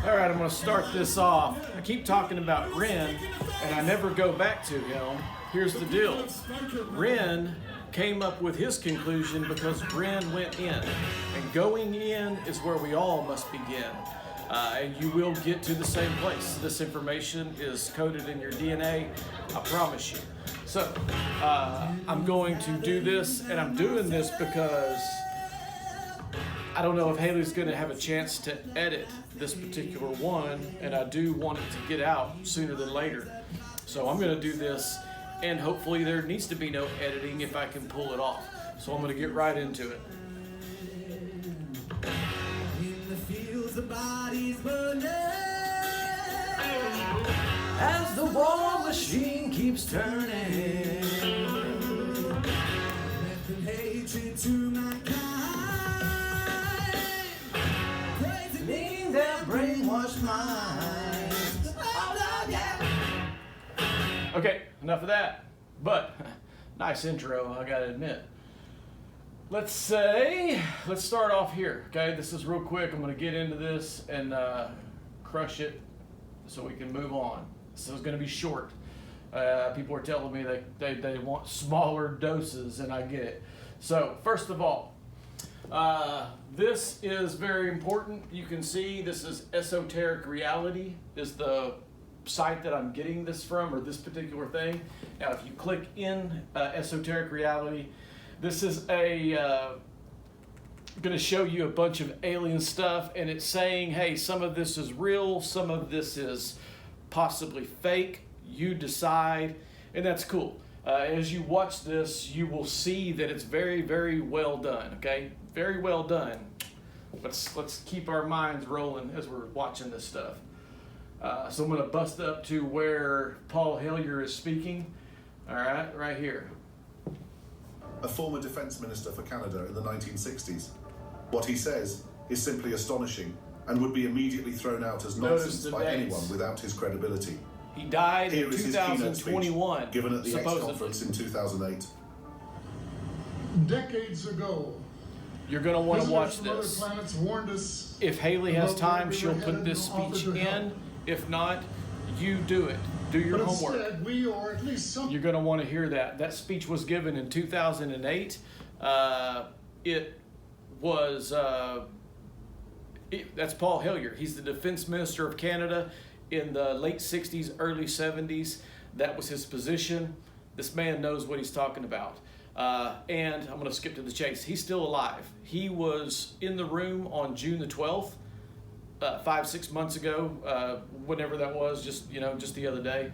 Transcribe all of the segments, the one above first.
All right, I'm going to start this off. I keep talking about Ren, and I never go back to him. Here's the deal. Ren came up with his conclusion because Ren went in. And going in is where we all must begin. And you will get to the same place. This information is coded in your DNA, I promise you. So, I'm going to do this, and I'm doing this because I don't know if Haley's going to have a chance to edit this particular one, and I do want it to get out sooner than later. So I'm going to do this, and hopefully there needs to be no editing if I can pull it off. So I'm going to get right into it. In the fields, the bodies burn As the war machine keeps turning, and hatred to mankind. cleaning their brainwashed minds. Oh, Lord, yeah. Okay, enough of that. But nice intro, I gotta admit. Let's start off here. Okay, this is real quick. I'm gonna get into this and crush it so we can move on. This is gonna be short. People are telling me they want smaller doses, and I get it. So first of all, this is very important. You can see this is Esoteric Reality is the site that I'm getting this from, or this particular thing. Now, if you click in Esoteric Reality, this is going to show you a bunch of alien stuff, and it's saying, hey, some of this is real, some of this is possibly fake. You decide, and that's cool. As you watch this, you will see that it's very, very well done. Okay, very well done. Let's keep our minds rolling as we're watching this stuff. So I'm going to bust up to where Paul Hellyer is speaking. All right here. A former defense minister for Canada in the 1960s. What he says is simply astonishing and would be immediately thrown out as nonsense by anyone without his credibility. He died Here in is his keynote 2021, speech, given at the X supposedly. conference in 2008. Decades ago, You're going to want to watch visitors this. from other planets warned us. If Haley has about time, where we she'll were put headed this and offered speech to help. in. If not, you do it. Do your But homework. instead, we, or at least some, You're going to want to hear that. That speech was given in 2008. It was, that's Paul Hellyer. He's the Defense Minister of Canada in the late 60s, early 70s. That was his position. This man knows what he's talking about. And I'm going to skip to the chase. He's still alive. He was in the room on June the 12th, 5-6 months ago, whenever that was, just the other day.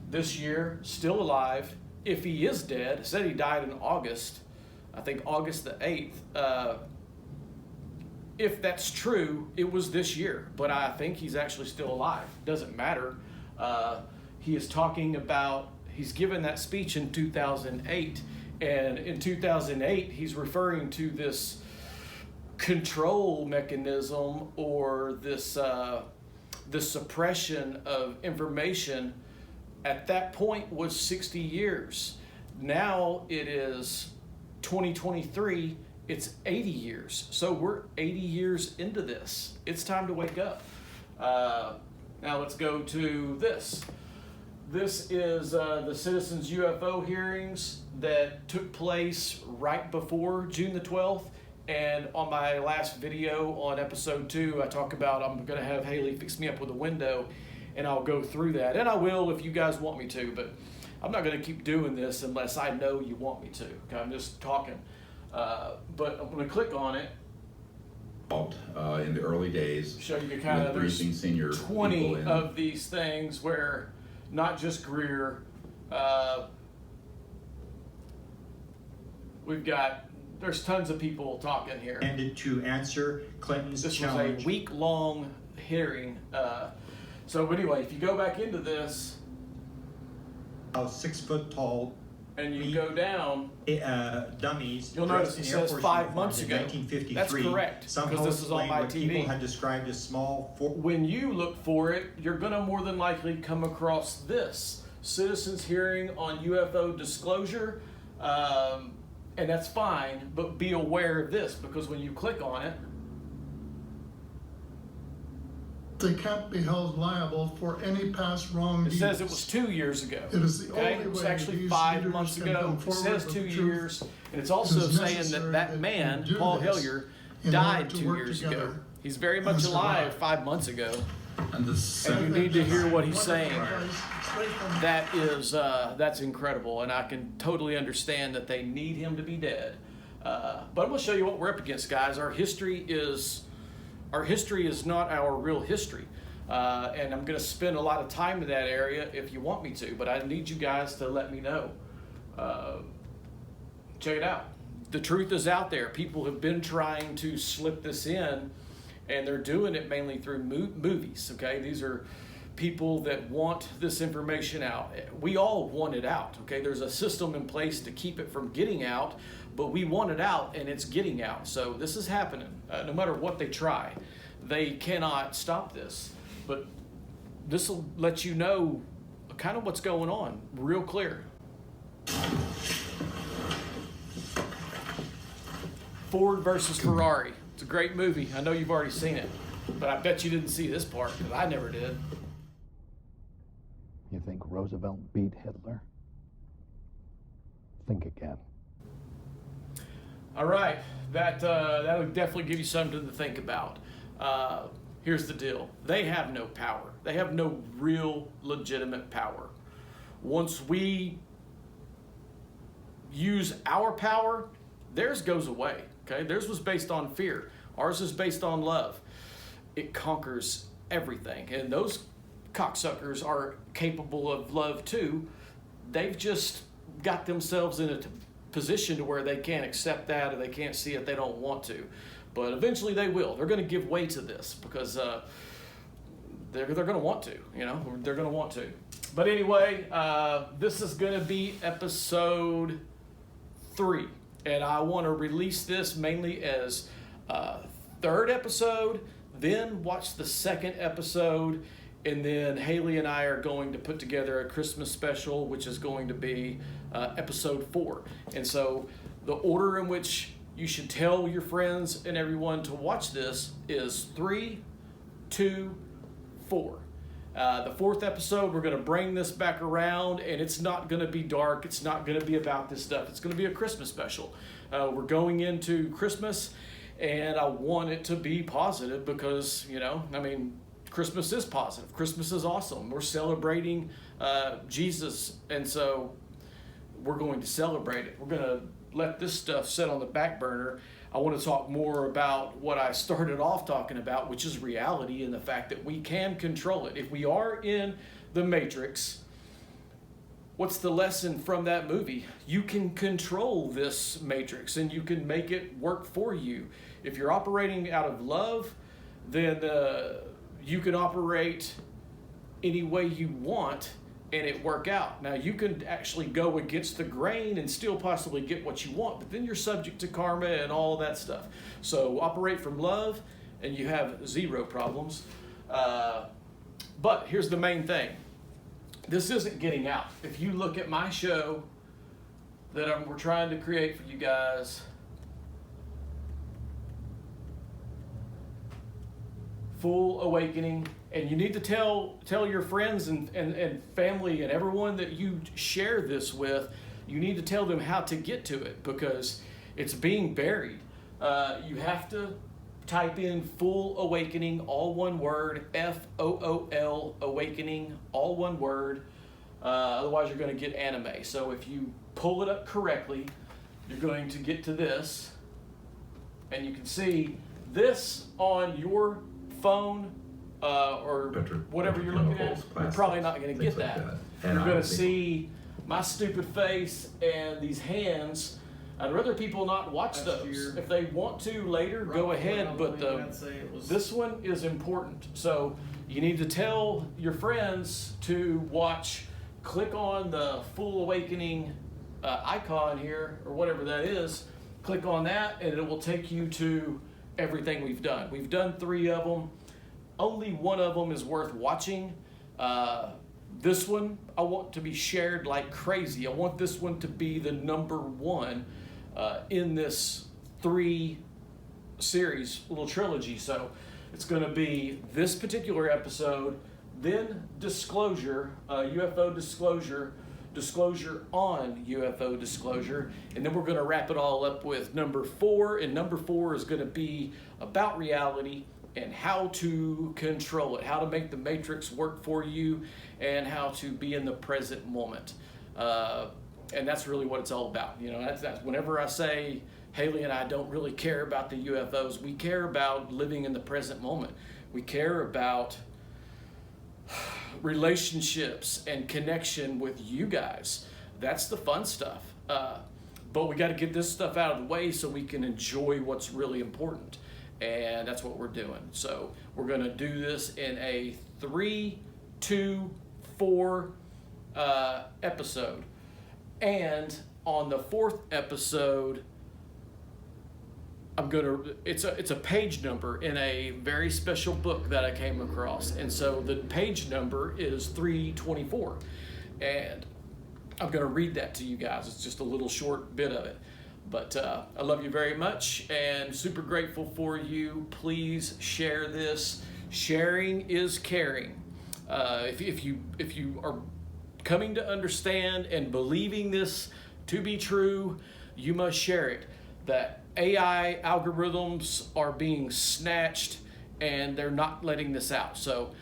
This year, still alive. If he is dead, said he died in August, I think August the 8th. If that's true, it was this year, but I think he's actually still alive. Doesn't matter. He is talking about, he's given that speech in 2008, and in 2008, he's referring to this control mechanism or this suppression of information. At that point was 60 years. Now it is 2023, it's 80 years. So we're 80 years into this. It's time to wake up. Now let's go to this. This is the Citizens UFO hearings that took place right before June the 12th. And on my last video on episode 2, I talk about I'm going to have Haley fix me up with a window, and I'll go through that. And I will if you guys want me to, but I'm not going to keep doing this unless I know you want me to. Okay, I'm just talking. But I'm going to click on it. In the early days, Show you kind of there's briefing senior 20 people in. of these things where not just Greer, there's tons of people talking here. Intended to answer Clinton's This challenge. was a week-long hearing. So anyway, if you go back into this 6 foot tall and you go down, dummies. You'll notice it dressed in Air says Force 5 months uniforms in ago. 1953. That's correct, Somehow because this is on explained my what TV. people had described as small. when you look for it, you're going to more than likely come across this citizens hearing on UFO disclosure, and that's fine, but be aware of this, because when you click on it, they can't be held liable for any past wrong It deeds. says it was 2 years ago. It is the Okay, only it was way actually these 5 leaders months can ago. come It forward says with 2 the truth. years, and it's also It is saying necessary that that man, you do Paul this Hillier, in died order to 2 work years together ago. He's very much and alive survive. 5 months ago. And the And second you need to hear what he's Wonderful saying. advice, straight from That's incredible, and I can totally understand that they need him to be dead. But I'm going to show you what we're up against, guys. Our history is not our real history, and I'm going to spend a lot of time in that area if you want me to. But I need you guys to let me know. Check it out. The truth is out there. People have been trying to slip this in, and they're doing it mainly through movies. Okay, these are people that want this information out. We all want it out. Okay, there's a system in place to keep it from getting out, but we want it out, and it's getting out. So this is happening. No matter what they try, they cannot stop this. But this will let you know kind of what's going on real clear. Ford versus Ferrari. It's a great movie. I know you've already seen it, but I bet you didn't see this part because I never did. You think Roosevelt beat Hitler? Think again. All right, that'll definitely give you something to think about. Here's the deal. They have no power. They have no real legitimate power. Once we use our power, theirs goes away. Okay, theirs was based on fear. Ours is based on love. It conquers everything. And those cocksuckers are capable of love too. They've just got themselves in a position to where they can't accept that, or they can't see it, they don't want to. But eventually they will. They're going to give way to this because they're going to want to, they're going to want to. But anyway, this is going to be episode 3. And I want to release this mainly as third episode, then watch the second episode, and then Haley and I are going to put together a Christmas special, which is going to be episode 4. And so the order in which you should tell your friends and everyone to watch this is 3, 2, 4. The 4th episode, we're going to bring this back around, and it's not going to be dark. It's not going to be about this stuff. It's going to be a Christmas special. We're going into Christmas, and I want it to be positive because, Christmas is positive. Christmas is awesome. We're celebrating Jesus, and so we're going to celebrate it. We're going to let this stuff sit on the back burner. I want to talk more about what I started off talking about, which is reality and the fact that we can control it. If we are in the Matrix, what's the lesson from that movie? You can control this Matrix and you can make it work for you. If you're operating out of love, then you can operate any way you want and it work out. Now, you can actually go against the grain and still possibly get what you want, but then you're subject to karma and all that stuff. So operate from love and you have 0 problems. But here's the main thing. This isn't getting out. If you look at my show that we're trying to create for you guys, Full Awakening, and you need to tell your friends and family and everyone that you share this with, you need to tell them how to get to it because it's being buried. You have to type in Full Awakening, all one word, FOOL, Awakening, all one word. Otherwise you're going to get anime. So if you pull it up correctly, you're going to get to this, and you can see this on your phone or whatever you're looking at. You're probably not going to get that. You're going to see my stupid face and these hands. I'd rather people not watch those. If they want to later, go ahead, but this one is important. So you need to tell your friends to watch. Click on the Full Awakening icon here, or whatever that is. Click on that, and it will take you to everything we've done. We've done 3 of them. Only one of them is worth watching. This one I want to be shared like crazy. I want this one to be the number 1 in this 3 series, little trilogy. So It's going to be this particular episode, then disclosure, UFO disclosure on UFO disclosure, and then we're going to wrap it all up with number 4, and number 4 is going to be about reality and how to control it, how to make the matrix work for you, and how to be in the present moment. And that's really what it's all about. You know, that's whenever I say Haley and I don't really care about the UFOs, we care about living in the present moment. We care about relationships and connection with you guys. That's the fun stuff. But we got to get this stuff out of the way so we can enjoy what's really important. And that's what we're doing. So we're going to do this in a 3, 2, 4 episode. And on the 4th episode, it's a page number in a very special book that I came across. And so the page number is 324. And I'm going to read that to you guys. It's just a little short bit of it. But I love you very much and super grateful for you. Please share this. Sharing is caring. If you are coming to understand and believing this to be true, you must share it. That AI algorithms are being snatched and they're not letting this out. So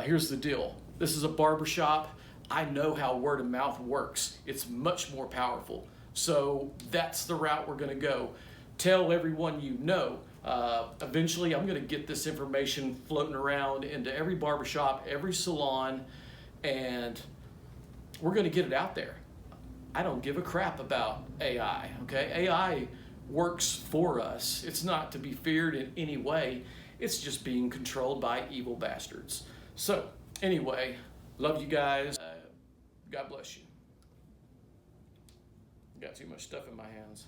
here's the deal. This is a barbershop. I know how word of mouth works. It's much more powerful. So that's the route we're going to go. Tell everyone you know. Eventually, I'm going to get this information floating around into every barbershop, every salon, and we're going to get it out there. I don't give a crap about AI, okay? AI works for us. It's not to be feared in any way. It's just being controlled by evil bastards. So, anyway, love you guys. God bless you. Got too much stuff in my hands.